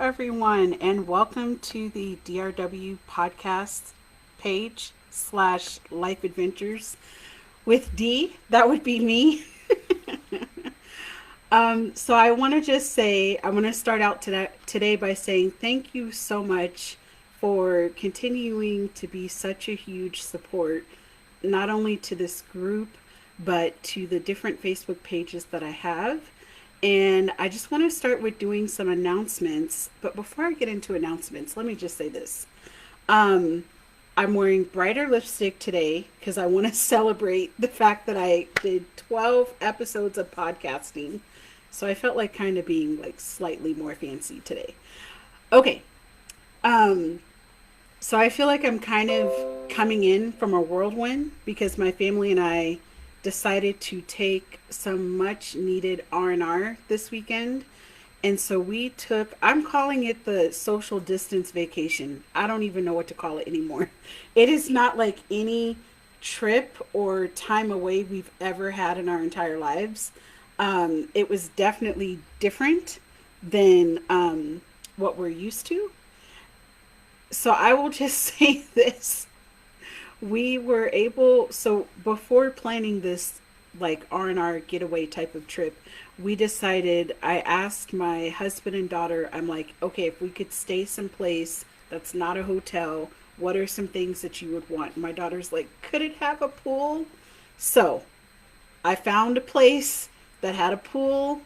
everyone, and welcome to the DRW podcast page slash life adventures with D. That would be me. So I want to just say, I want to start out today by saying thank you so much for continuing to be such a huge support, not only to this group, but to the different Facebook pages that I have. And I just want to start with doing some announcements. But before I get into announcements, let me just say this. Um, I'm wearing brighter lipstick today because I want to celebrate the fact that I did 12 episodes of podcasting. So I felt like kind of being like slightly more fancy today. Okay. Um, so I feel like I'm kind of coming in from a whirlwind because my family and I decided to take some much needed R&R this weekend. And so we took, I'm calling it the social distance vacation. I don't even know what to call it anymore. It is not like any trip or time away we've ever had in our entire lives. It was definitely different than what we're used to. So I will just say this. We were able, so before planning this like R&R getaway type of trip, we decided, I asked my husband and daughter, I'm like, okay, if we could stay someplace that's not a hotel, what are some things that you would want? My daughter's like, could it have a pool? So I found a place that had a pool,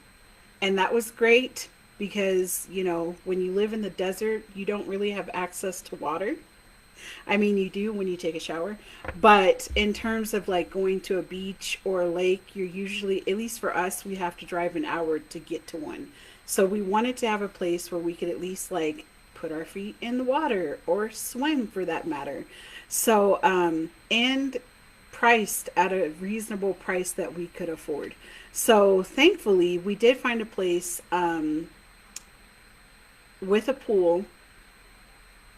and that was great because, when you live in the desert, you don't really have access to water. I mean, you do when you take a shower, but in terms of like going to a beach or a lake, you're usually, at least for us, we have to drive an hour to get to one. So we wanted to have a place where we could at least like put our feet in the water or swim for that matter. So, and priced at a reasonable price that we could afford. So thankfully, we did find a place with a pool,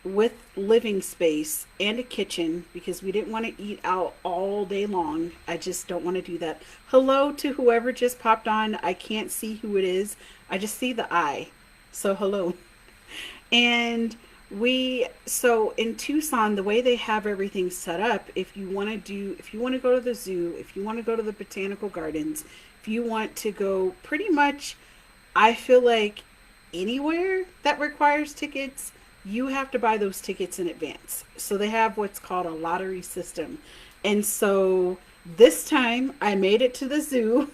with living space and a kitchen because we didn't want to eat out all day long. I just don't want to do that. Hello to whoever just popped on. I can't see who it is. I just see the eye. So hello. And so in Tucson, the way they have everything set up, if you want to go to the zoo, if you want to go to the botanical gardens, if you want to go pretty much, I feel like anywhere that requires tickets, you have to buy those tickets in advance. So they have what's called a lottery system. And so this time I made it to the zoo.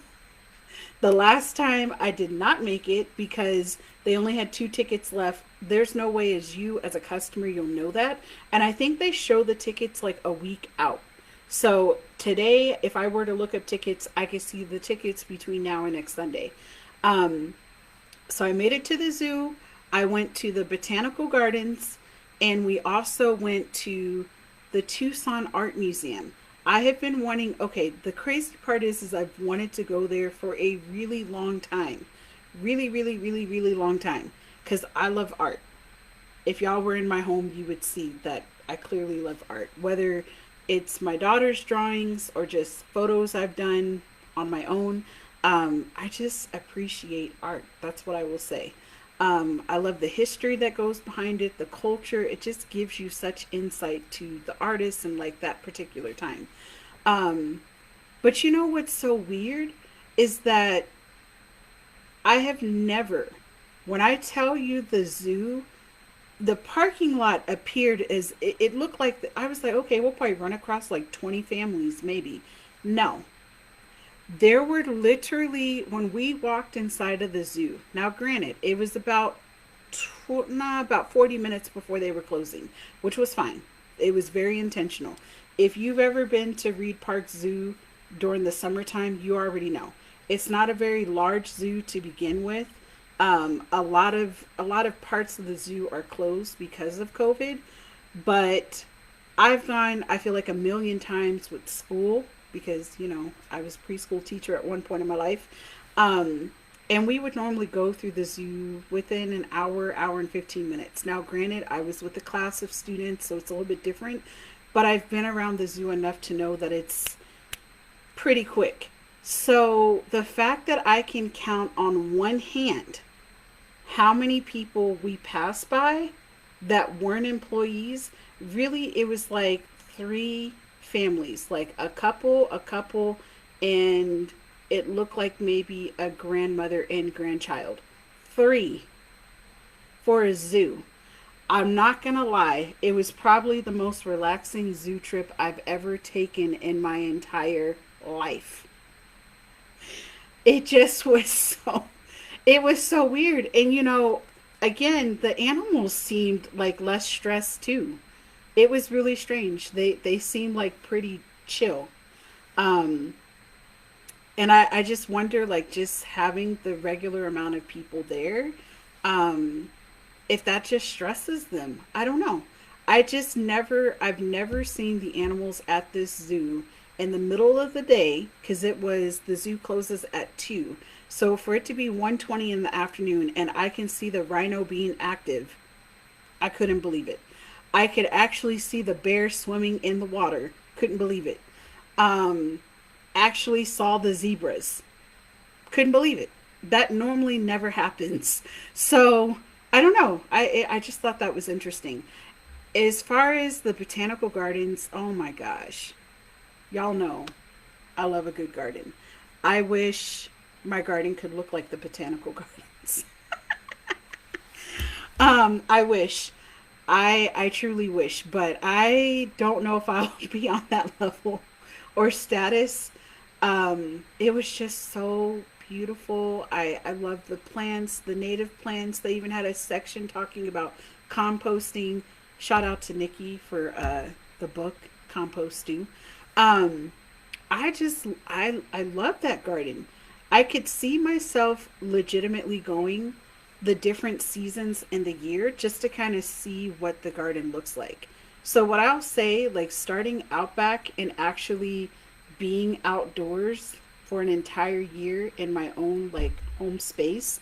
The last time I did not make it because they only had two tickets left. There's no way as you as a customer you'll know that. And I think they show the tickets like a week out. So today, if I were to look up tickets, I could see the tickets between now and next Sunday. Um, so I made it to the zoo. I went to the botanical gardens, and we also went to the Tucson Art Museum. I have been wanting, okay, the crazy part is I've wanted to go there for a really long time. Really, really, really, really long time. Because I love art. If y'all were in my home, you would see that I clearly love art. Whether it's my daughter's drawings or just photos I've done on my own, I just appreciate art. That's what I will say. I love the history that goes behind it, the culture. It just gives you such insight to the artist and like that particular time. Um, but you know what's so weird is that I have never, when I tell you the zoo, the parking lot appeared as it looked like I was like, okay, we'll probably run across like 20 families, maybe. No, there were literally, when we walked inside of the zoo, now granted, it was about 40 minutes before they were closing, which was fine. It was very intentional. If you've ever been to Reed Park Zoo during the summertime, you already know. It's not a very large zoo to begin with. A lot of parts of the zoo are closed because of COVID, but I've gone, I feel like a million times with school because, I was a preschool teacher at one point in my life. Um, and we would normally go through the zoo within an hour, hour and 15 minutes. Now, granted, I was with a class of students, so it's a little bit different, but I've been around the zoo enough to know that it's pretty quick. So the fact that I can count on one hand how many people we passed by that weren't employees. Really, it was like three families, like a couple, and it looked like maybe a grandmother and grandchild. Three for a zoo. I'm not gonna lie, it was probably the most relaxing zoo trip I've ever taken in my entire life. It just was so, it was so weird. And again, the animals seemed like less stressed too. It was really strange. They seemed like pretty chill. Um and I just wonder, like, just having the regular amount of people there, um if that just stresses them. I don't know. I've never seen the animals at this zoo in the middle of the day, because the zoo closes at 2. So for it to be 1:20 in the afternoon and I can see the rhino being active, I couldn't believe it. I could actually see the bear swimming in the water. Couldn't believe it. Um, Actually saw the zebras. Couldn't believe it. That normally never happens. So I don't know. I just thought that was interesting. As far as the botanical gardens, oh my gosh, y'all know I love a good garden. I wish my garden could look like the botanical gardens. I wish. I truly wish, but I don't know if I'll be on that level or status. It was just so beautiful. I love the plants, the native plants. They even had a section talking about composting. Shout out to Nikki for the book Compost Stew. Um, I love that garden. I could see myself legitimately going the different seasons in the year just to kind of see what the garden looks like. So what I'll say, like starting out back and actually being outdoors for an entire year in my own like home space,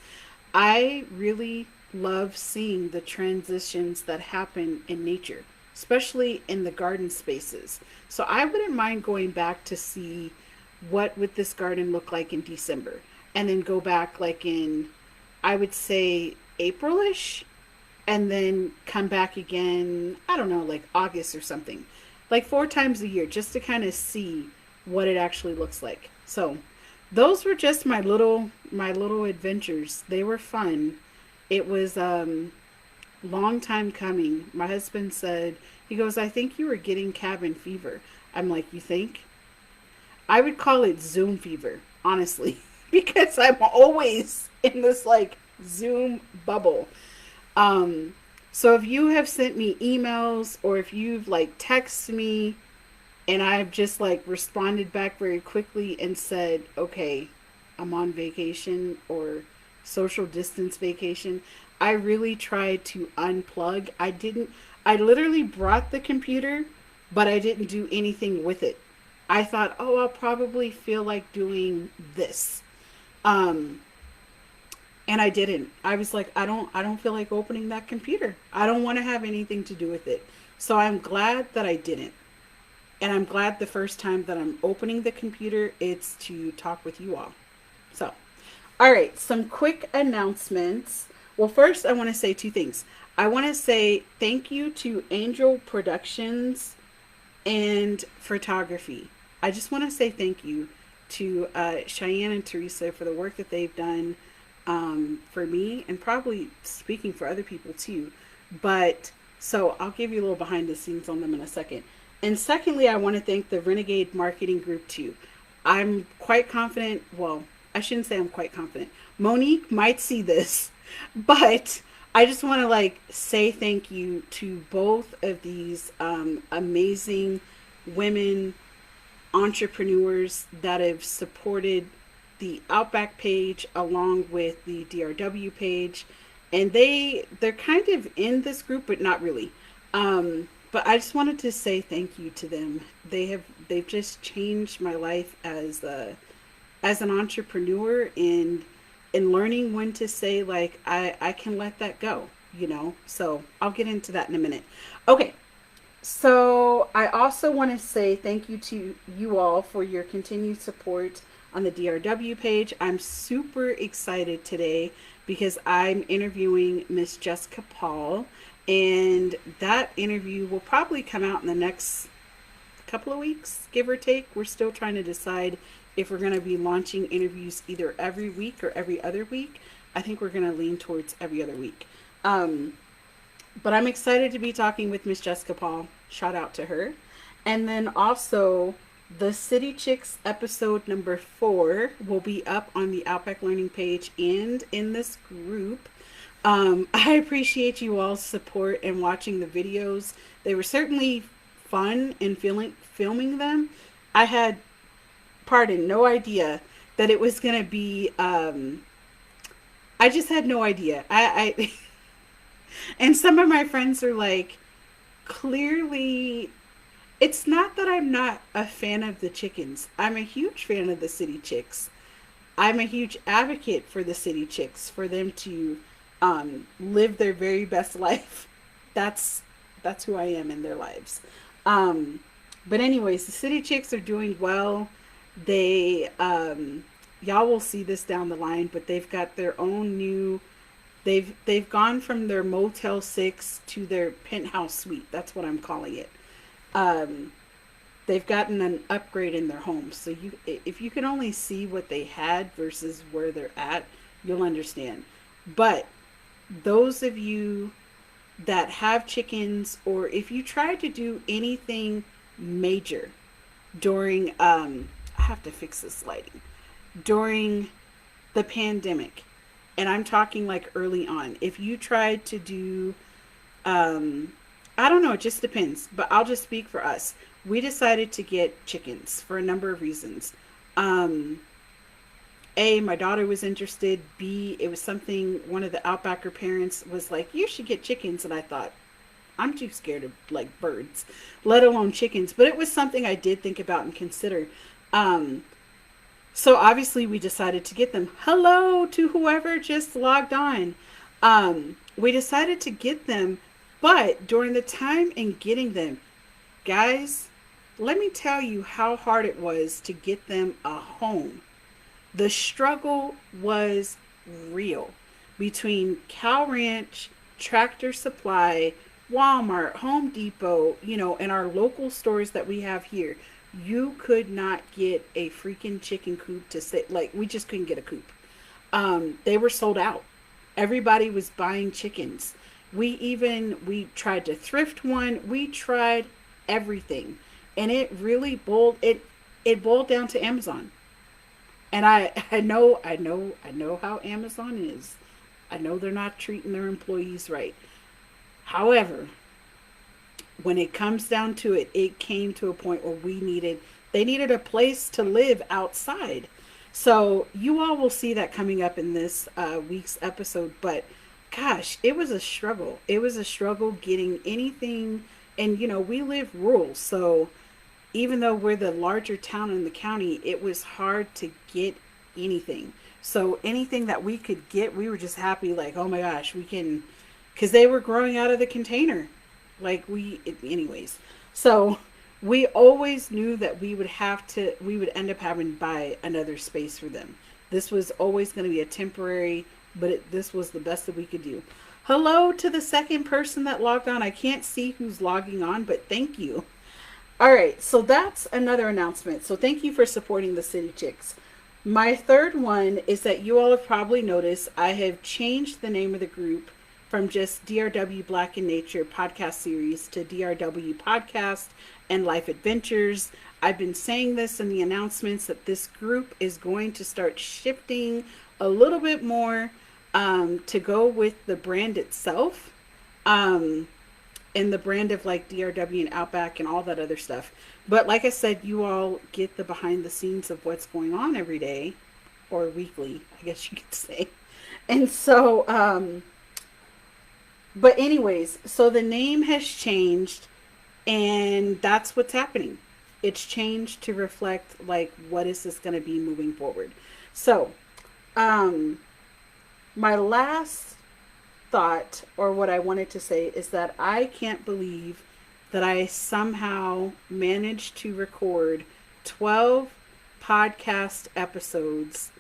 I really love seeing the transitions that happen in nature, especially in the garden spaces. So I wouldn't mind going back to see what would this garden look like in December, and then go back like in, I would say, Aprilish, and then come back again, I don't know, like August or something. Like 4 times a year just to kind of see what it actually looks like. So, those were just my little adventures. They were fun. It was long time coming. My husband said, he goes, "I think you were getting cabin fever." I'm like, "You think?" I would call it Zoom fever, honestly, because I'm always in this like Zoom bubble. Um, so if you have sent me emails or if you've like texted me and I've just like responded back very quickly and said, okay, I'm on vacation or social distance vacation, I really tried to unplug. I literally brought the computer, but I didn't do anything with it. I thought, oh, I'll probably feel like doing this. Um, and I didn't. I was like, I don't feel like opening that computer. I don't want to have anything to do with it. So I'm glad that I didn't. And I'm glad the first time that I'm opening the computer, it's to talk with you all. So, all right, some quick announcements. Well, first, I want to say 2 things. I want to say thank you to Angel Productions and Photography. I just want to say thank you to Cheyenne and Teresa for the work that they've done for me, and probably speaking for other people too. But so I'll give you a little behind the scenes on them in a second. And secondly, I want to thank the Renegade Marketing Group too. I'm quite confident. Well, I shouldn't say I'm quite confident. Monique might see this, but I just want to like say thank you to both of these amazing women entrepreneurs that have supported the Outback page along with the DRW page, and they're kind of in this group but not really. But I just wanted to say thank you to them. They've just changed my life as an entrepreneur, and in learning when to say like I can let that go, So I'll get into that in a minute. Okay, so I also want to say thank you to you all for your continued support on the DRW page. I'm super excited today because I'm interviewing Miss Jessica Paul, and that interview will probably come out in the next couple of weeks, give or take. We're still trying to decide if we're going to be launching interviews either every week or every other week. I think we're going to lean towards every other week. Um, but I'm excited to be talking with Miss Jessica Paul. Shout out to her. And then also, the City Chicks episode number 4 will be up on the Outback Learning page and in this group. I appreciate you all's support and watching the videos. They were certainly fun in filming them. I had, no idea that it was going to be, I just had no idea. And some of my friends are like, clearly, it's not that I'm not a fan of the chickens. I'm a huge fan of the City Chicks. I'm a huge advocate for the City Chicks, for them to live their very best life. That's who I am in their lives. But anyways, the City Chicks are doing well. They y'all will see this down the line, but they've got their own new. They've gone from their Motel 6 to their penthouse suite. That's what I'm calling it. Um, they've gotten an upgrade in their home. So if you can only see what they had versus where they're at, you'll understand. But those of you that have chickens, or if you try to do anything major during, I have to fix this lighting, during the pandemic, and I'm talking like early on, if you tried to do, I don't know, it just depends, but I'll just speak for us. We decided to get chickens for a number of reasons. Um, A, my daughter was interested. B, it was something one of the Outbacker parents was like, you should get chickens. And I thought, I'm too scared of like birds, let alone chickens. But it was something I did think about and consider. Um, so obviously we decided to get them. Hello to whoever just logged on. We decided to get them, but during the time in getting them, guys, let me tell you how hard it was to get them a home. The struggle was real between Cow Ranch, Tractor Supply, Walmart, Home Depot, and our local stores that we have here. You could not get a freaking chicken coop to say, like, we just couldn't get a coop. They were sold out. Everybody was buying chickens. We tried to thrift one. We tried everything. And it boiled down to Amazon. And I know how Amazon is. I know they're not treating their employees right. However, when it comes down to it, it came to a point where they needed a place to live outside. So you all will see that coming up in this week's episode. But gosh, it was a struggle. It was a struggle getting anything. And we live rural, so even though we're the larger town in the county, it was hard to get anything. So anything that we could get, we were just happy, like, oh my gosh, we can, because they were growing out of the container. Anyways. So we always knew that we would end up having to buy another space for them. This was always going to be a temporary, but this was the best that we could do. Hello to the second person that logged on. I can't see who's logging on, but thank you. All right, so that's another announcement. So thank you for supporting the City Chicks. My third one is that you all have probably noticed I have changed the name of the group from just DRW Black in Nature podcast series to DRW Podcast and Life Adventures. I've been saying this in the announcements that this group is going to start shifting a little bit more to go with the brand itself. And the brand of like DRW and Outback and all that other stuff. But like I said, you all get the behind the scenes of what's going on every day, or weekly, I guess you could say. And so, but anyways, so the name has changed, and that's what's happening. It's changed to reflect like, what is this going to be moving forward? So, my last thought, or what I wanted to say, is that I can't believe that I somehow managed to record 12 podcast episodes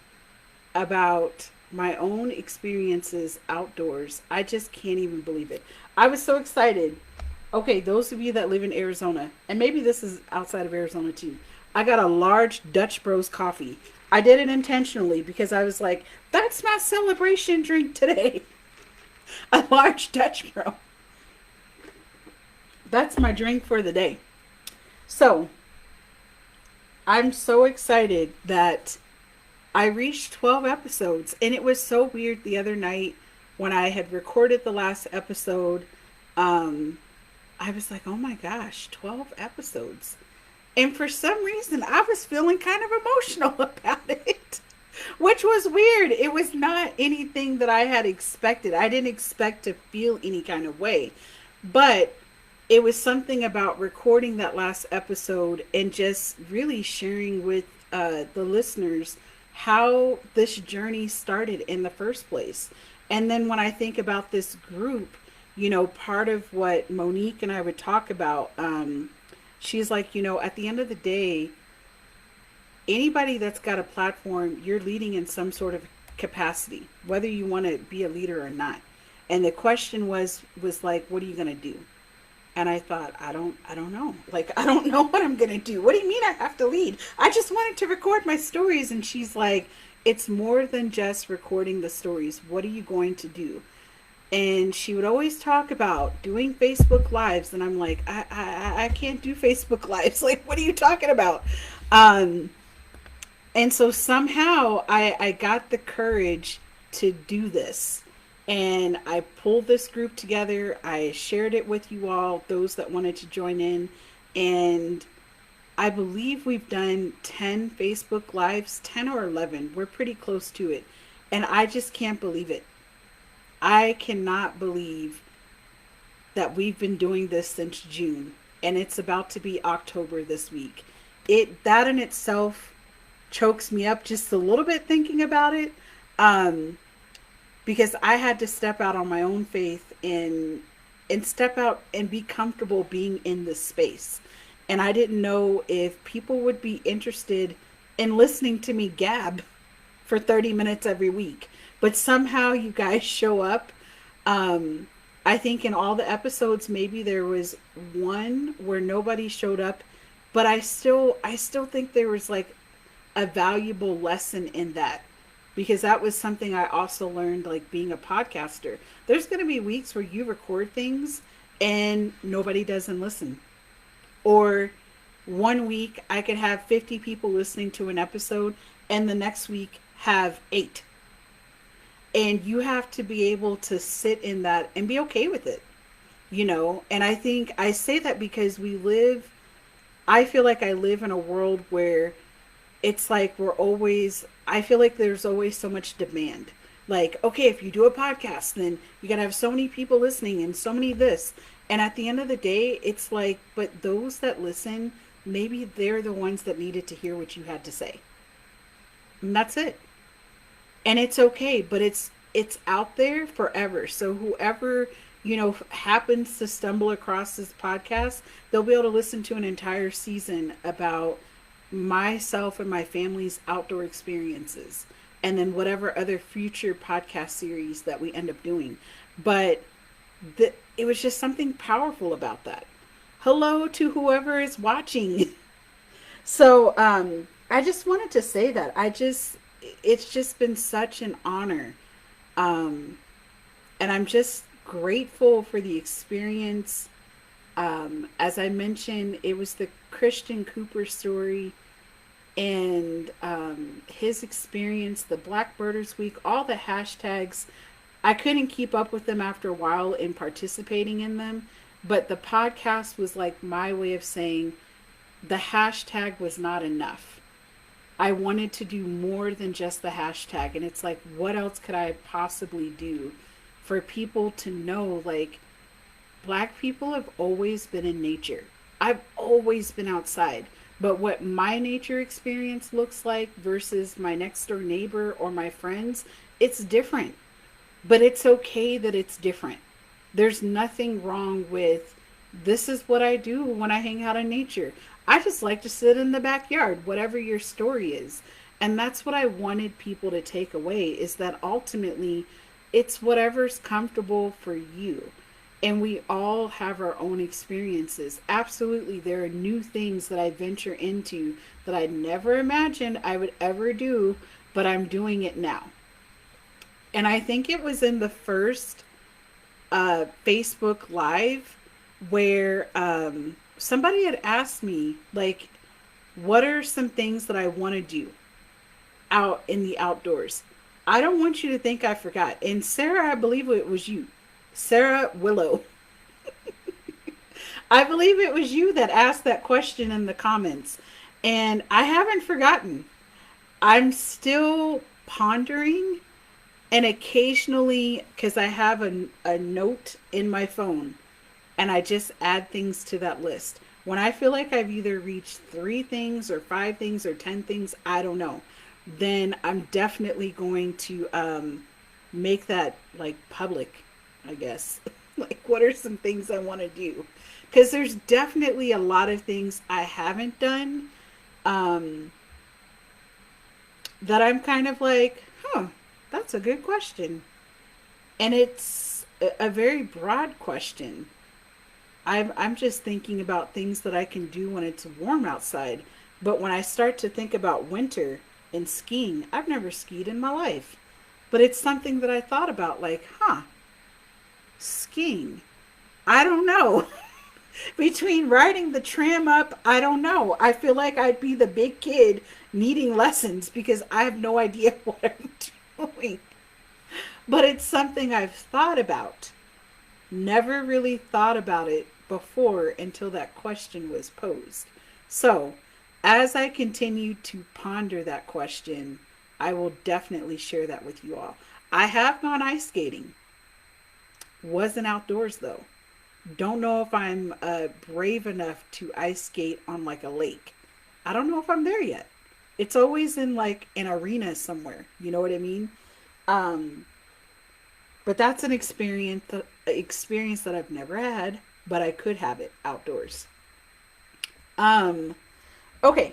about my own experiences outdoors. I just can't even believe it. I was so excited. Okay, those of you that live in Arizona, and maybe this is outside of Arizona too, I got a large Dutch Bros coffee. I did it intentionally because I was like, that's my celebration drink today. A large Dutch Bro. That's my drink for the day. So, I'm so excited that I reached 12 episodes, and it was so weird the other night when I had recorded the last episode. Um, I was like, oh my gosh, 12 episodes. And for some reason, I was feeling kind of emotional about it, which was weird. It was not anything that I had expected. I didn't expect to feel any kind of way. But it was something about recording that last episode and just really sharing with the listeners how this journey started in the first place. And then when I think about this group, part of what Monique and I would talk about, she's like, at the end of the day, anybody that's got a platform, you're leading in some sort of capacity, whether you want to be a leader or not. And the question was like, what are you going to do? And I thought, I don't know. Like, I don't know what I'm going to do. What do you mean I have to lead? I just wanted to record my stories. And she's like, it's more than just recording the stories. What are you going to do? And she would always talk about doing Facebook Lives. And I'm like, I can't do Facebook Lives. Like, what are you talking about? Um, and so somehow I got the courage to do this. And I pulled this group together. I shared it with you all, those that wanted to join in. And I believe we've done 10 Facebook Lives, 10 or 11. We're pretty close to it. And I just can't believe it. I cannot believe that we've been doing this since June. And it's about to be October this week. That in itself chokes me up just a little bit thinking about it. Because I had to step out on my own faith and step out and be comfortable being in this space. And I didn't know if people would be interested in listening to me gab for 30 minutes every week. But somehow you guys show up. I think in all the episodes, maybe there was one where nobody showed up, but I still think there was like a valuable lesson in that, because that was something I also learned, like being a podcaster. There's going to be weeks where you record things and nobody doesn't listen. Or one week I could have 50 people listening to an episode and the next week have 8. And you have to be able to sit in that and be okay with it, And I think I say that because I feel like I live in a world where it's like I feel like there's always so much demand. Like, okay, if you do a podcast, then you gotta have so many people listening and so many this. And at the end of the day, it's like, but those that listen, maybe they're the ones that needed to hear what you had to say. And that's it. And it's okay, but it's out there forever. So whoever, happens to stumble across this podcast, they'll be able to listen to an entire season about myself and my family's outdoor experiences, and then whatever other future podcast series that we end up doing. But it was just something powerful about that. Hello to whoever is watching. So I just wanted to say that it's just been such an honor, and I'm just grateful for the experience. As I mentioned, it was the Christian Cooper story and his experience, the Blackbirders Week, all the hashtags. I couldn't keep up with them after a while in participating in them, but the podcast was like my way of saying the hashtag was not enough. I wanted to do more than just the hashtag, and it's like, what else could I possibly do for people to know, like, Black people have always been in nature. I've always been outside. But what my nature experience looks like versus my next door neighbor or my friends, it's different. But it's okay that it's different. There's nothing wrong with, this is what I do when I hang out in nature. I just like to sit in the backyard, whatever your story is. And that's what I wanted people to take away, is that ultimately it's whatever's comfortable for you. And we all have our own experiences. Absolutely, there are new things that I venture into that I never imagined I would ever do, but I'm doing it now. And I think it was in the first Facebook Live where somebody had asked me, like, what are some things that I want to do out in the outdoors? I don't want you to think I forgot. And Sarah, I believe it was you, Sarah Willow. I believe it was you that asked that question in the comments. And I haven't forgotten. I'm still pondering, and occasionally, because I have a note in my phone, and I just add things to that list. When I feel like I've either reached 3 things or 5 things or 10 things, I don't know, then I'm definitely going to make that like public, I guess. Like, what are some things I want to do? Because there's definitely a lot of things I haven't done, um, that I'm kind of like, huh, that's a good question. And it's a very broad question. I'm just thinking about things that I can do when it's warm outside. But when I start to think about winter and skiing, I've never skied in my life. But it's something that I thought about, like, huh, skiing. I don't know. Between riding the tram up, I don't know. I feel like I'd be the big kid needing lessons because I have no idea what I'm doing. But it's something I've thought about. Never really thought about it before until that question was posed. So, as I continue to ponder that question, I will definitely share that with you all. I have gone ice skating. Wasn't outdoors though. Don't know if I'm brave enough to ice skate on like a lake. I don't know if I'm there yet. It's always in like an arena somewhere. You know what I mean? Um, but that's an experience that I've never had, but I could have it outdoors. Um, okay.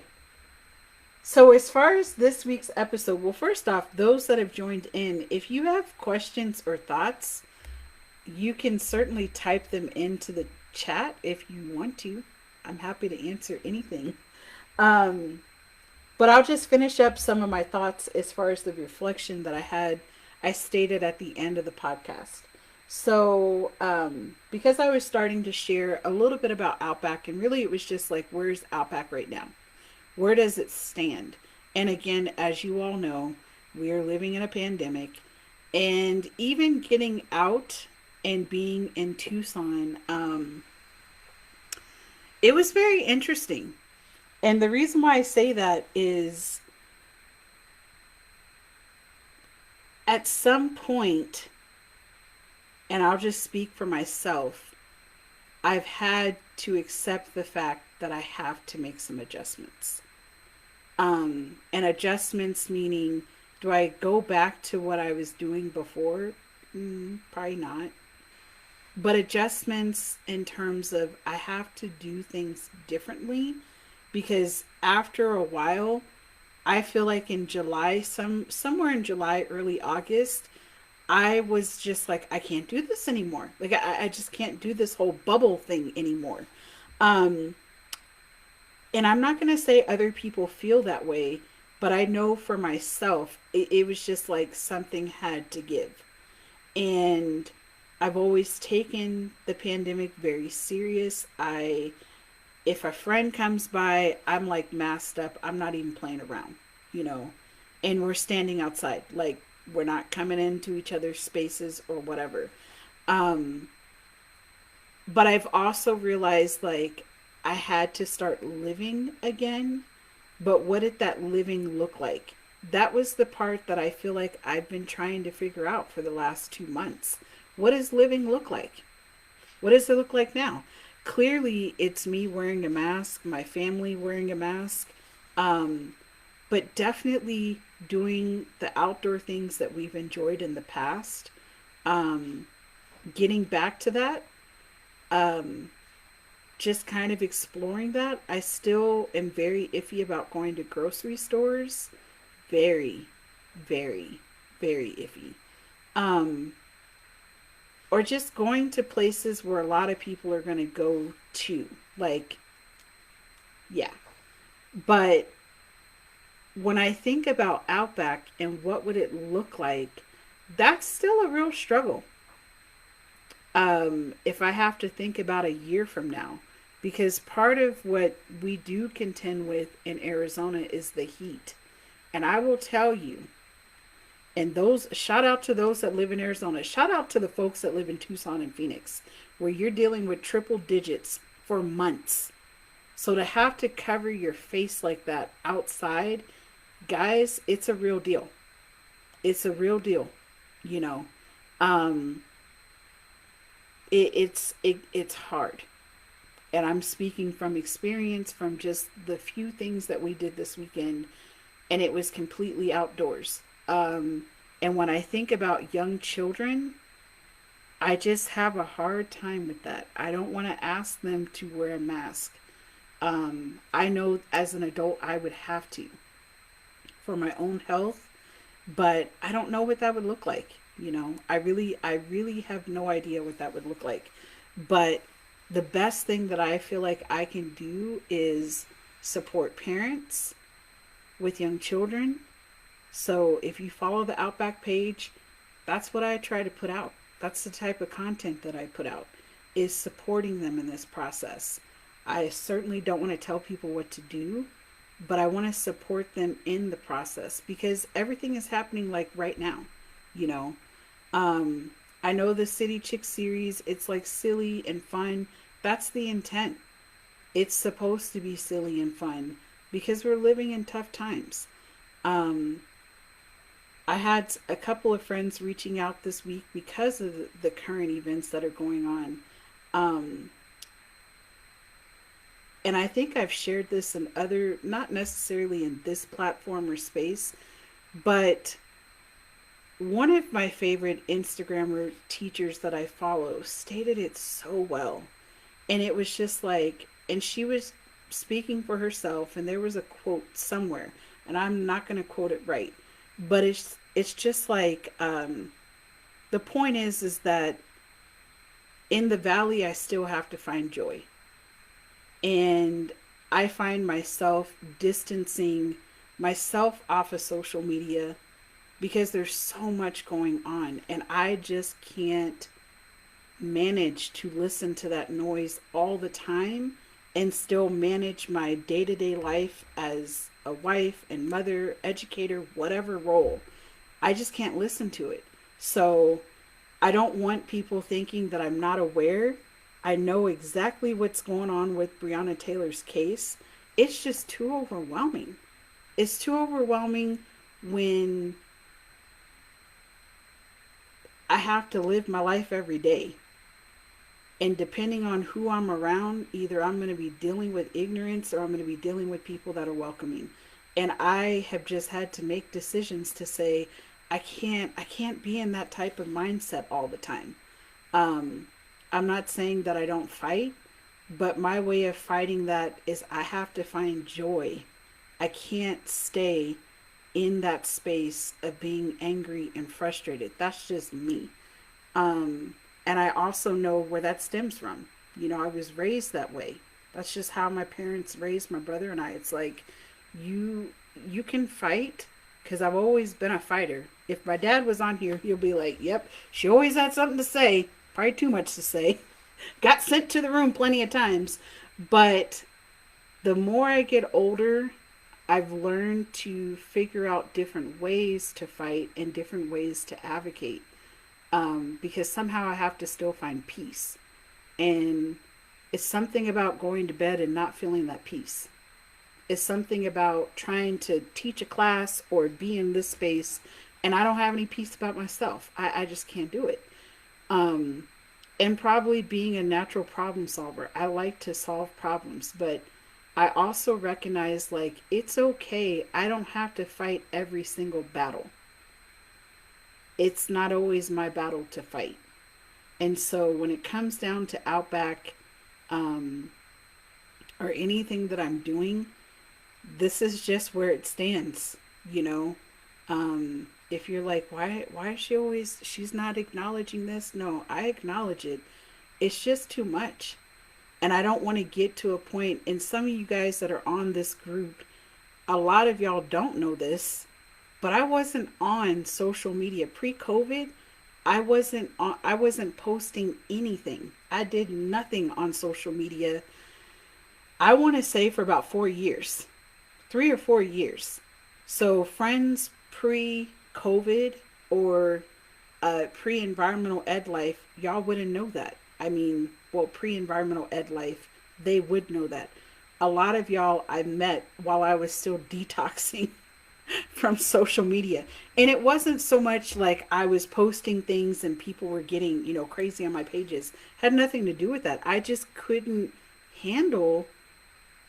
So as far as this week's episode, well, first off, those that have joined in, if you have questions or thoughts, you can certainly type them into the chat if you want to. I'm happy to answer anything. Um, but I'll just finish up some of my thoughts as far as the reflection that I stated at the end of the podcast. So, because I was starting to share a little bit about Outback, and really it was just like, where's Outback right now? Where does it stand? And again, as you all know, we are living in a pandemic, and even getting out and being in Tucson, it was very interesting. And the reason why I say that is, at some point, and I'll just speak for myself, I've had to accept the fact that I have to make some adjustments. And adjustments meaning, do I go back to what I was doing before? Probably not. But adjustments in terms of I have to do things differently, because after a while, I feel like in July, somewhere in July, early August, I was just like, I can't do this anymore. Like, I just can't do this whole bubble thing anymore. Um, and I'm not going to say other people feel that way, but I know for myself, it was just like something had to give. And I've always taken the pandemic very serious. If a friend comes by, I'm like masked up. I'm not even playing around, you know, and we're standing outside. Like, we're not coming into each other's spaces or whatever. Um, but I've also realized, like, I had to start living again. But what did that living look like? That was the part that I feel like I've been trying to figure out for the last 2 months. What does living look like? What does it look like now? Clearly, it's me wearing a mask, my family wearing a mask, um, but definitely doing the outdoor things that we've enjoyed in the past. Um, Getting back to that, um, just kind of exploring that. I still am very iffy about going to grocery stores, very, very, very iffy. Um, or just going to places where a lot of people are going to go to. Like, yeah. But when I think about Outback and what would it look like, that's still a real struggle. If I have to think about a year from now, because part of what we do contend with in Arizona is the heat. And I will tell you, and those shout out to those that live in Arizona, shout out to the folks that live in Tucson and Phoenix, where you're dealing with triple digits for months. So to have to cover your face like that outside, guys, it's a real deal. It's a real deal, you know. Um, it's hard, and I'm speaking from experience from just the few things that we did this weekend, and it was completely outdoors. And when I think about young children, I just have a hard time with that. I don't want to ask them to wear a mask. I know as an adult I would have to for my own health, but I don't know what that would look like. I really have no idea what that would look like. But the best thing that I feel like I can do is support parents with young children. So if you follow the Outback page, that's what I try to put out. That's the type of content that I put out, is supporting them in this process. I certainly don't want to tell people what to do, but I want to support them in the process because everything is happening like right now, you know. Um, I know the City Chick series, it's like silly and fun. That's the intent. It's supposed to be silly and fun because we're living in tough times. Um, I had a couple of friends reaching out this week because of the current events that are going on. Um, and I think I've shared this in other, not necessarily in this platform or space, but one of my favorite Instagrammer teachers that I follow stated it so well. And it was just like, and she was speaking for herself, and there was a quote somewhere, and I'm not going to quote it right, but it's just like the point is that in the valley I still have to find joy, and I find myself distancing myself off of social media because there's so much going on, and I just can't manage to listen to that noise all the time and still manage my day-to-day life as a wife and mother, educator, whatever role. I just can't listen to it. So I don't want people thinking that I'm not aware. I know exactly what's going on with Breonna Taylor's case. It's just too overwhelming. It's too overwhelming when I have to live my life every day. And depending on who I'm around, either I'm going to be dealing with ignorance or I'm going to be dealing with people that are welcoming. And I have just had to make decisions to say I can't be in that type of mindset all the time. Um I'm not saying that I don't fight, but my way of fighting that is I have to find joy. I can't stay in that space of being angry and frustrated. That's just me. Um, and I also know where that stems from. I was raised that way. That's just how my parents raised my brother and I. It's like you you can fight because I've always been a fighter. If my dad was on here, he'll be like, "Yep, she always had something to say. Probably too much to say. Got sent to the room plenty of times." But the more I get older, I've learned to figure out different ways to fight and different ways to advocate, because somehow I have to still find peace. And it's something about going to bed and not feeling that peace. It's something about trying to teach a class or be in this space and I don't have any peace about myself. I just can't do it. Um, and probably being a natural problem solver, I like to solve problems, but I also recognize like it's okay. I don't have to fight every single battle. It's not always my battle to fight. And so when it comes down to Outback, um, or anything that I'm doing, this is just where it stands. you know. If you're like, why is she always, she's not acknowledging this? No, I acknowledge it. It's just too much. And I don't want to get to a point, and some of you guys that are on this group, a lot of y'all don't know this, but I wasn't on social media pre-COVID. I wasn't posting anything. I did nothing on social media. I want to say for about 4 years. 3 or 4 years. So friends pre-COVID or pre-environmental ed life, y'all wouldn't know that. I mean, well, pre-environmental ed life, they would know that. A lot of y'all I met while I was still detoxing from social media. And it wasn't so much like I was posting things and people were getting, crazy on my pages. Had nothing to do with that. I just couldn't handle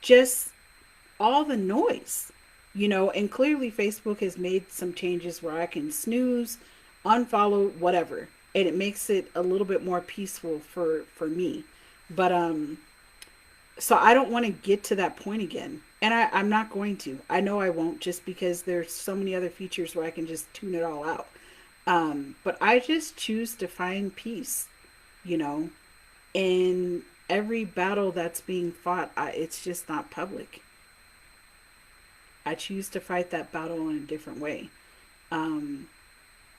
just all the noise, and clearly Facebook has made some changes where I can snooze, unfollow, whatever. And it makes it a little bit more peaceful for me. But so I don't want to get to that point again. And I'm not going to. I know I won't, just because there's so many other features where I can just tune it all out. But I just choose to find peace, you know, in every battle that's being fought. It's just not public. I choose to fight that battle in a different way. Um,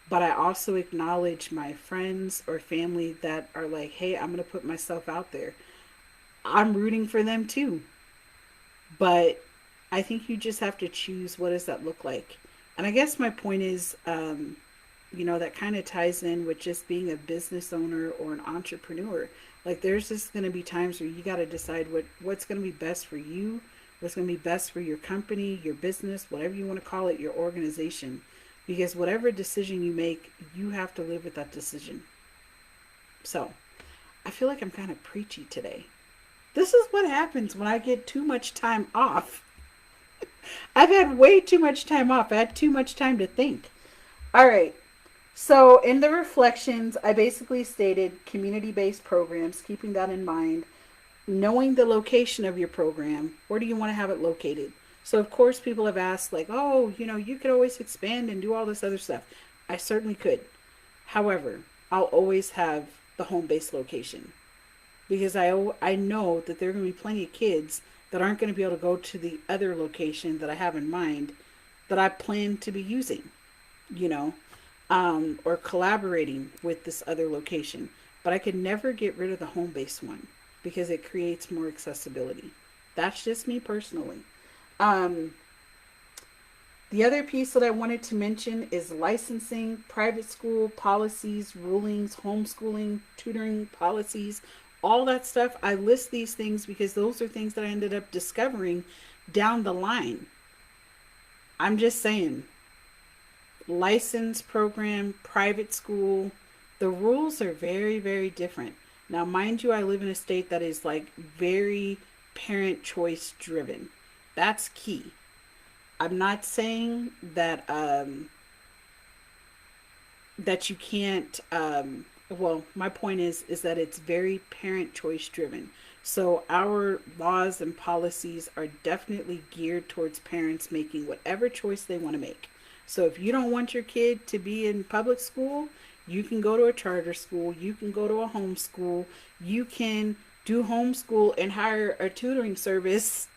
but I also acknowledge my friends or family that are like, hey, I'm going to put myself out there. I'm rooting for them too. But I think you just have to choose, what does that look like? And I guess my point is, that kind of ties in with just being a business owner or an entrepreneur. Like, there's just going to be times where you got to decide what's going to be best for you, what's going to be best for your company, your business, whatever you want to call it, your organization. Because whatever decision you make, you have to live with that decision. So, I feel like I'm kind of preachy today. This is what happens when I get too much time off. I've had way too much time off. I had too much time to think. All right. So, in the reflections, I basically stated community-based programs, keeping that in mind, knowing the location of your program. Where do you want to have it located? So, of course, people have asked, like, oh, you could always expand and do all this other stuff. I certainly could. However, I'll always have the home-based location, because I know that there are going to be plenty of kids that aren't going to be able to go to the other location that I have in mind that I plan to be using, you know, or collaborating with this other location. But I could never get rid of the home-based one because it creates more accessibility. That's just me personally. Um, the other piece that I wanted to mention is licensing, private school policies, rulings, homeschooling, tutoring policies, all that stuff. I list these things because those are things that I ended up discovering down the line. I'm just saying, license program, private school, the rules are very, very different. Now, mind you, I live in a state that is like very parent choice driven. That's key. I'm not saying that you can't. Well, my point is that it's very parent choice driven. So our laws and policies are definitely geared towards parents making whatever choice they want to make. So if you don't want your kid to be in public school, you can go to a charter school, you can go to a homeschool, you can do homeschool and hire a tutoring service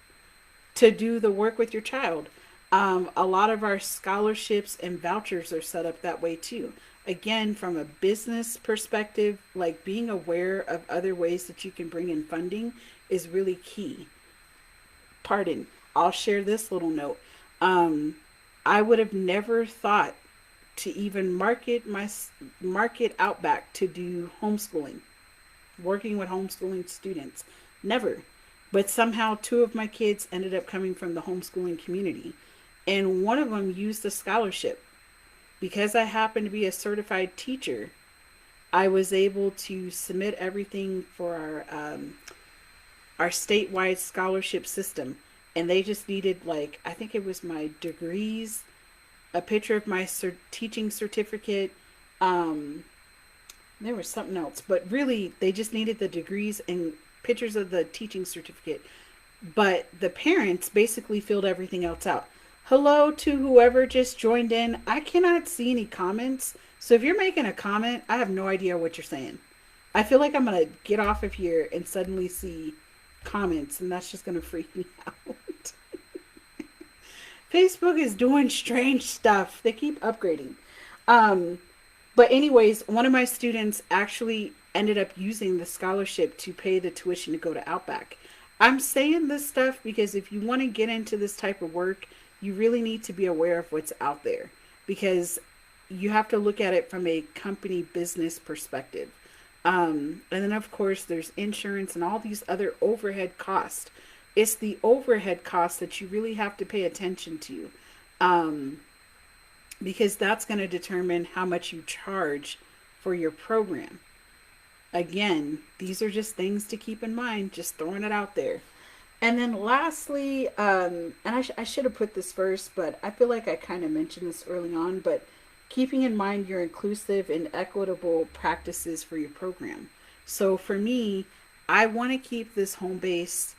to do the work with your child. A lot of our scholarships and vouchers are set up that way too. Again, from a business perspective, like, being aware of other ways that you can bring in funding is really key. Pardon, I'll share this little note. I would have never thought to even market Outback to do homeschooling, working with homeschooling students. Never. But somehow two of my kids ended up coming from the homeschooling community. And one of them used a scholarship. Because I happen to be a certified teacher, I was able to submit everything for our statewide scholarship system. And they just needed, like, I think it was my degrees, a picture of my teaching certificate. There was something else. But really, they just needed the degrees and pictures of the teaching certificate. But the parents basically filled everything else out. Hello to whoever just joined in. I cannot see any comments. So if you're making a comment, I have no idea what you're saying. I feel like I'm going to get off of here and suddenly see comments, and that's just going to freak me out. Facebook is doing strange stuff. They keep upgrading. Um, but anyways, one of my students actually ended up using the scholarship to pay the tuition to go to Outback. I'm saying this stuff because if you want to get into this type of work, you really need to be aware of what's out there, because you have to look at it from a company business perspective. And then, of course, there's insurance and all these other overhead costs. It's the overhead costs that you really have to pay attention to, um, because that's going to determine how much you charge for your program. Again, these are just things to keep in mind, just throwing it out there. And then lastly, and I should have put this first, but I feel like I kind of mentioned this early on, but keeping in mind your inclusive and equitable practices for your program. So for me, I want to keep this home base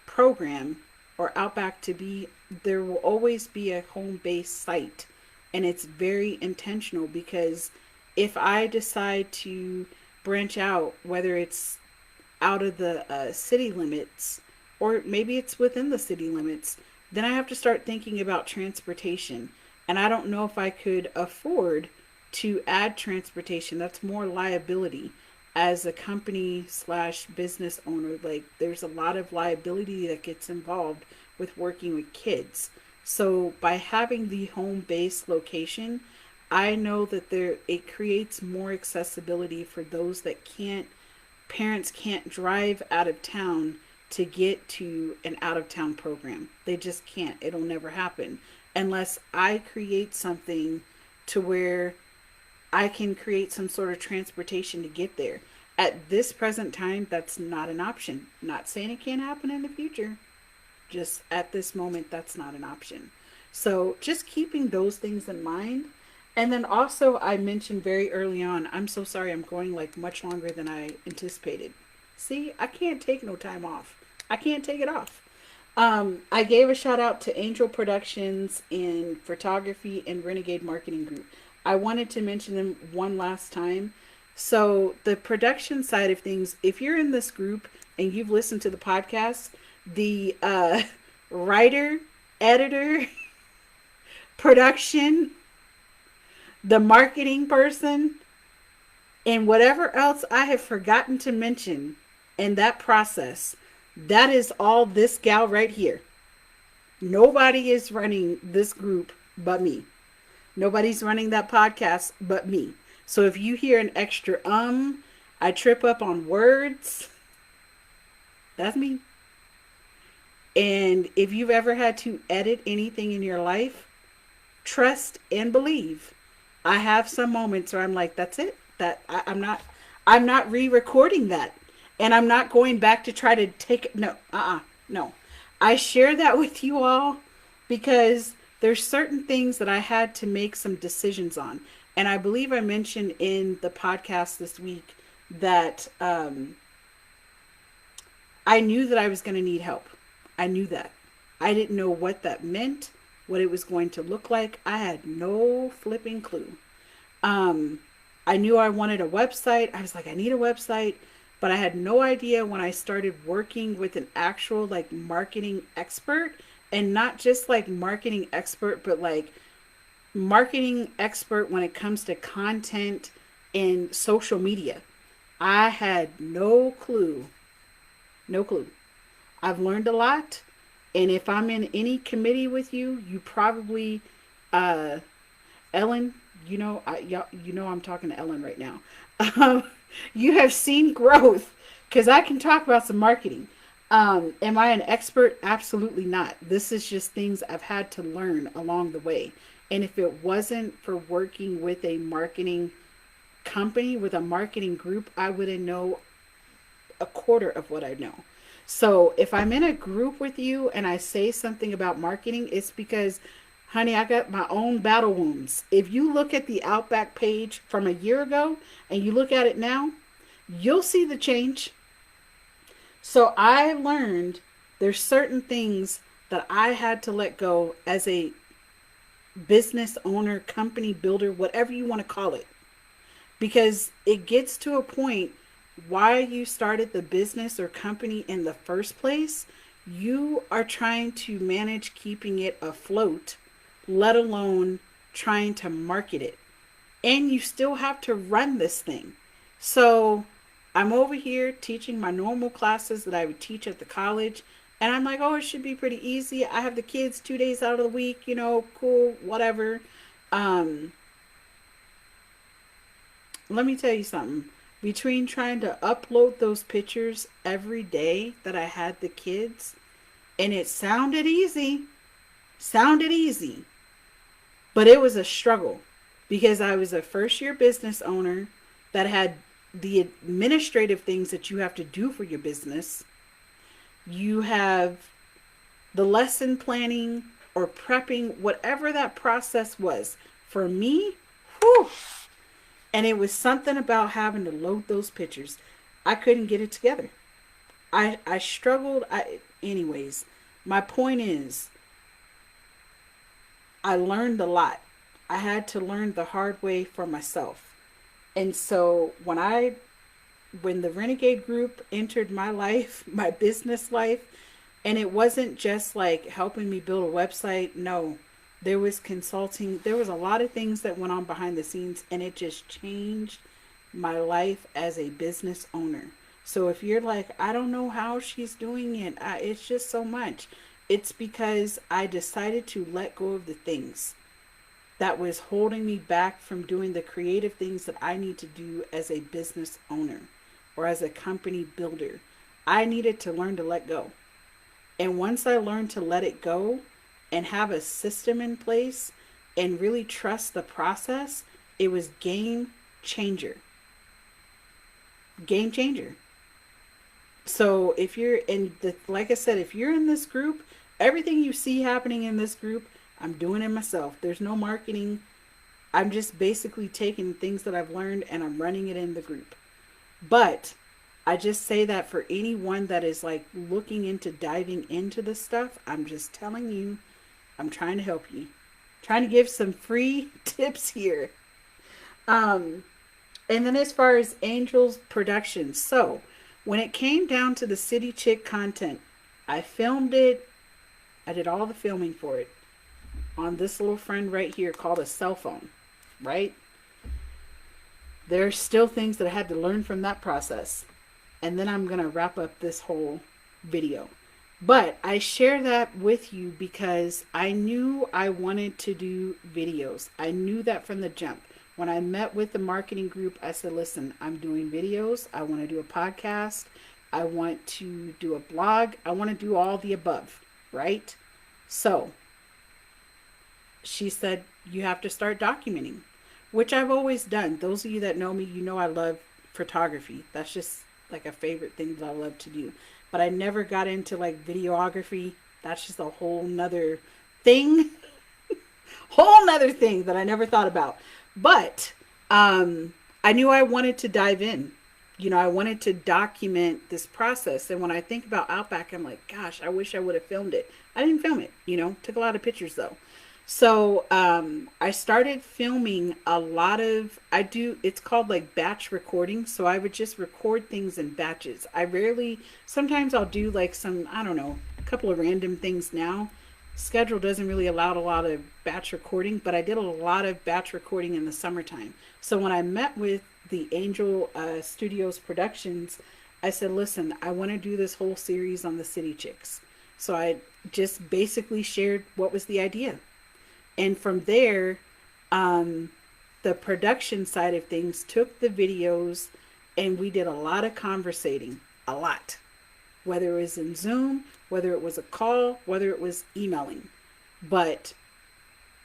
program or Outback to be, there will always be a home base site. And it's very intentional, because if I decide to branch out, whether it's out of the city limits, or maybe it's within the city limits, then I have to start thinking about transportation. And I don't know if I could afford to add transportation. That's more liability as a company slash business owner. Like, there's a lot of liability that gets involved with working with kids. So by having the home base location, I know that there it creates more accessibility for those that can't, parents can't drive out of town to get to an out of town program. They just can't. It'll never happen unless I create something to where I can create some sort of transportation to get there. At this present time, that's not an option. Not saying it can't happen in the future. Just at this moment, that's not an option. So just keeping those things in mind. And then also, I mentioned very early on, I'm so sorry I'm going like much longer than I anticipated. See, I can't take no time off. I can't take it off. I gave a shout out to Angel Productions in photography and Renegade Marketing Group. I wanted to mention them one last time. So, the production side of things, if you're in this group and you've listened to the podcast, the writer, editor, production, the marketing person, and whatever else I have forgotten to mention in that process, that is all this gal right here. Nobody is running this group but me. Nobody's running that podcast but me. So if you hear an extra I trip up on words, that's me. And if you've ever had to edit anything in your life, trust and believe. I have some moments where I'm like, that's it. I'm not re-recording that. And I'm not going back to try to take it. No, no. I share that with you all because there's certain things that I had to make some decisions on. And I believe I mentioned in the podcast this week that I knew that I was going to need help. I knew that. I didn't know what that meant, what it was going to look like. I had no flipping clue. I knew I wanted a website. I was like, I need a website. But I had no idea when I started working with an actual like marketing expert, and not just like marketing expert, but like marketing expert when it comes to content and social media. I had no clue. No clue. I've learned a lot. And if I'm in any committee with you, you probably, Ellen, you know I'm talking to Ellen right now. You have seen growth because I can talk about some marketing. Am I an expert? Absolutely not. This is just things I've had to learn along the way. And if it wasn't for working with a marketing company, with a marketing group, I wouldn't know a quarter of what I know. So if I'm in a group with you and I say something about marketing, it's because, honey, I got my own battle wounds. If you look at the Outback page from a year ago and you look at it now, you'll see the change. So I learned there's certain things that I had to let go as a business owner, company builder, whatever you want to call it. Because it gets to a point, why you started the business or company in the first place, you are trying to manage keeping it afloat, let alone trying to market it. And you still have to run this thing. So I'm over here teaching my normal classes that I would teach at the college. And I'm like, oh, it should be pretty easy. I have the kids 2 days out of the week, cool, whatever. Um, Let me tell you something. Between trying to upload those pictures every day that I had the kids, and it sounded easy, but it was a struggle because I was a first year business owner that had the administrative things that you have to do for your business. You have the lesson planning or prepping, whatever that process was. For me, whew, and it was something about having to load those pictures. I couldn't get it together. I struggled. Anyways, my point is, I learned a lot. I had to learn the hard way for myself. And so when the Renegade Group entered my life, my business life, and it wasn't just like helping me build a website. No, there was consulting. There was a lot of things that went on behind the scenes, and it just changed my life as a business owner. So if you're like, I don't know how she's doing it, it's just so much. It's because I decided to let go of the things that was holding me back from doing the creative things that I need to do as a business owner or as a company builder. I needed to learn to let go. And once I learned to let it go and have a system in place and really trust the process, it was game changer. Game changer. So if you're in like I said, if you're in this group, everything you see happening in this group, I'm doing it myself. There's no marketing. I'm just basically taking things that I've learned and I'm running it in the group. But I just say that for anyone that is like looking into diving into this stuff, I'm just telling you, I'm trying to help you. Trying to give some free tips here. Um, and then as far as Angel's production, so when it came down to the City Chick content, I filmed it. I did all the filming for it on this little friend right here called a cell phone, right? There's still things that I had to learn from that process. And then I'm going to wrap up this whole video. But I share that with you because I knew I wanted to do videos. I knew that from the jump. When I met with the marketing group, I said, listen, I'm doing videos. I want to do a podcast. I want to do a blog. I want to do all the above, right? So she said, you have to start documenting, which I've always done. Those of you that know me, you know I love photography. That's just like a favorite thing that I love to do. But I never got into like videography. That's just a whole nother thing. Whole nother thing that I never thought about. But I knew I wanted to dive in. I wanted to document this process. And when I think about Outback, I'm like, gosh, I wish I would have filmed it. I didn't film it, took a lot of pictures though. So I started filming a lot of, it's called like batch recording. So I would just record things in batches. Sometimes I'll do like some, I don't know, a couple of random things now. Schedule doesn't really allow a lot of batch recording, but I did a lot of batch recording in the summertime. So when I met with the Angel Studios Productions, I said, listen, I want to do this whole series on the City Chicks. So I just basically shared what was the idea. And from there, the production side of things took the videos and we did a lot of conversating, a lot. Whether it was in Zoom, whether it was a call, whether it was emailing. But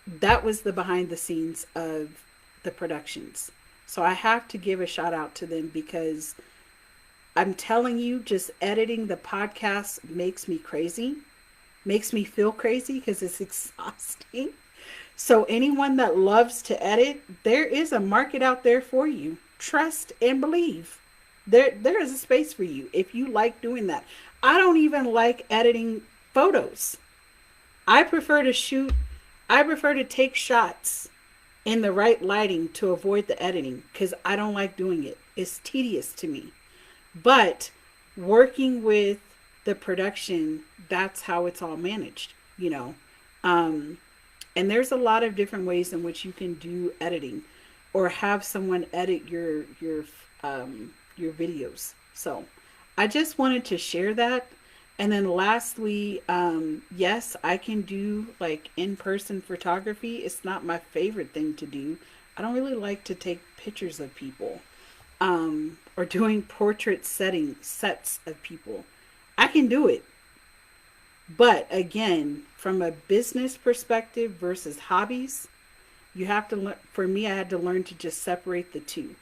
that was the behind the scenes of the productions. So I have to give a shout out to them because I'm telling you, just editing the podcast makes me crazy. Makes me feel crazy because it's exhausting. So anyone that loves to edit, there is a market out there for you. Trust and believe. There is a space for you if you like doing that. I don't even like editing photos. I prefer to shoot, I prefer to take shots in the right lighting to avoid the editing because I don't like doing it. It's tedious to me. But working with the production, that's how it's all managed, you know. Um, and there's a lot of different ways in which you can do editing or have someone edit your videos. So I just wanted to share that. And then lastly, yes, I can do like in-person photography. It's not my favorite thing to do. I don't really like to take pictures of people, or doing portrait sets of people. I can do it. But again, from a business perspective versus hobbies, you have to learn. For me, I had to learn to just separate the two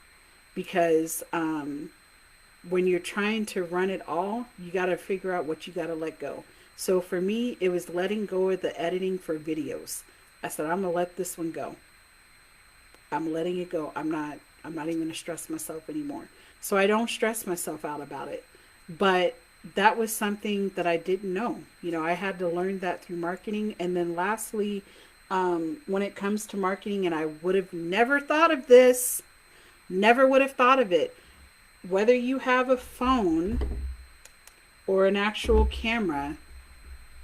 because when you're trying to run it all, you got to figure out what you got to let go. So for me, it was letting go of the editing for videos. I said, I'm gonna let this one go. I'm letting it go. I'm not even gonna stress myself anymore. So I don't stress myself out about it. But that was something that I didn't know. You know, I had to learn that through marketing. And then lastly, when it comes to marketing, and I would have never thought of this, never would have thought of it. Whether you have a phone or an actual camera,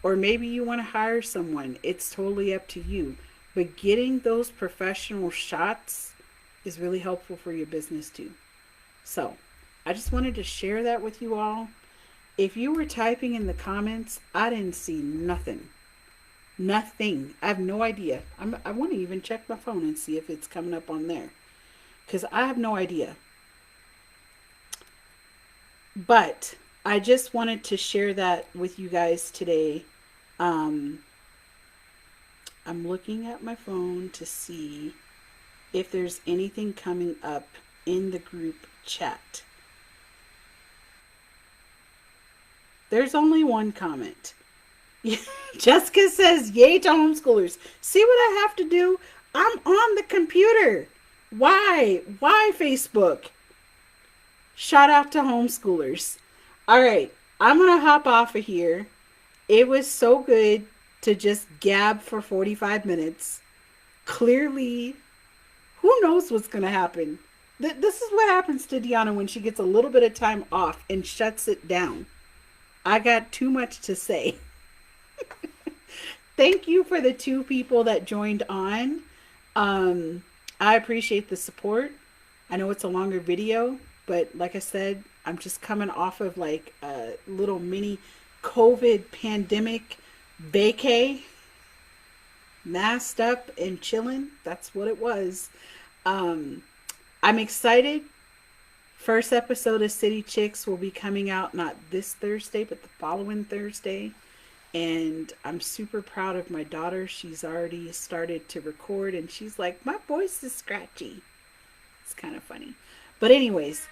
or maybe you want to hire someone, it's totally up to you. But getting those professional shots is really helpful for your business too. So I just wanted to share that with you all. If you were typing in the comments, I didn't see nothing. Nothing. I have no idea. I want to even check my phone and see if it's coming up on there. Because I have no idea. But I just wanted to share that with you guys today. Um, I'm looking at my phone to see if there's anything coming up in the group chat. There's only one comment. Jessica says, yay to homeschoolers. See what I have to do? I'm on the computer. Why? Why Facebook? Shout out to homeschoolers. All right, I'm going to hop off of here. It was so good to just gab for 45 minutes. Clearly, who knows what's going to happen? This is what happens to Deanna when she gets a little bit of time off and shuts it down. I got too much to say. Thank you for the 2 people that joined on. I appreciate the support. I know it's a longer video, but like I said, I'm just coming off of like a little mini COVID pandemic vacay, masked up and chilling. That's what it was. I'm excited. First episode of City Chicks will be coming out not this Thursday, but the following Thursday. And I'm super proud of my daughter. She's already started to record and she's like, my voice is scratchy. It's kind of funny. But anyways,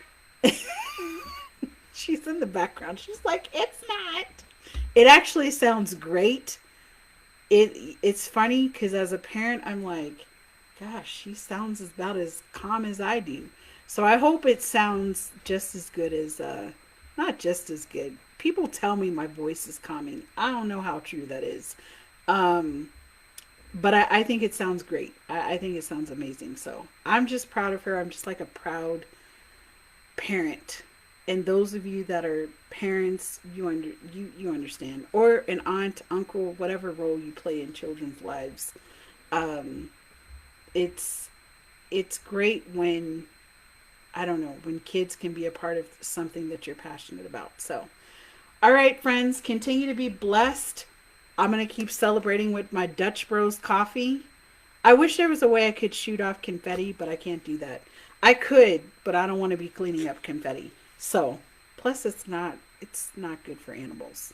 she's in the background. She's like, it's not. It actually sounds great. It's funny because as a parent, I'm like, gosh, she sounds about as calm as I do. So I hope it sounds just as good as, not just as good. People tell me my voice is calming. I don't know how true that is. But I think it sounds great. I think it sounds amazing. So I'm just proud of her. I'm just like a proud parent. And those of you that are parents, you understand. Or an aunt, uncle, whatever role you play in children's lives. It's great when, I don't know, when kids can be a part of something that you're passionate about. So, all right, friends, continue to be blessed. I'm going to keep celebrating with my Dutch Bros coffee. I wish there was a way I could shoot off confetti, but I can't do that. I could, but I don't want to be cleaning up confetti. So, plus it's not good for animals.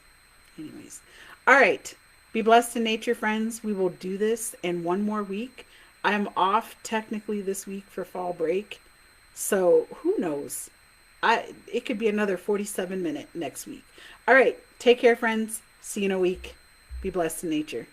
Anyways. All right. Be blessed in nature, friends. We will do this in one more week. I'm off technically this week for fall break. So, who knows? It could be another 47-minute next week. All right. Take care, friends. See you in a week. Be blessed in nature.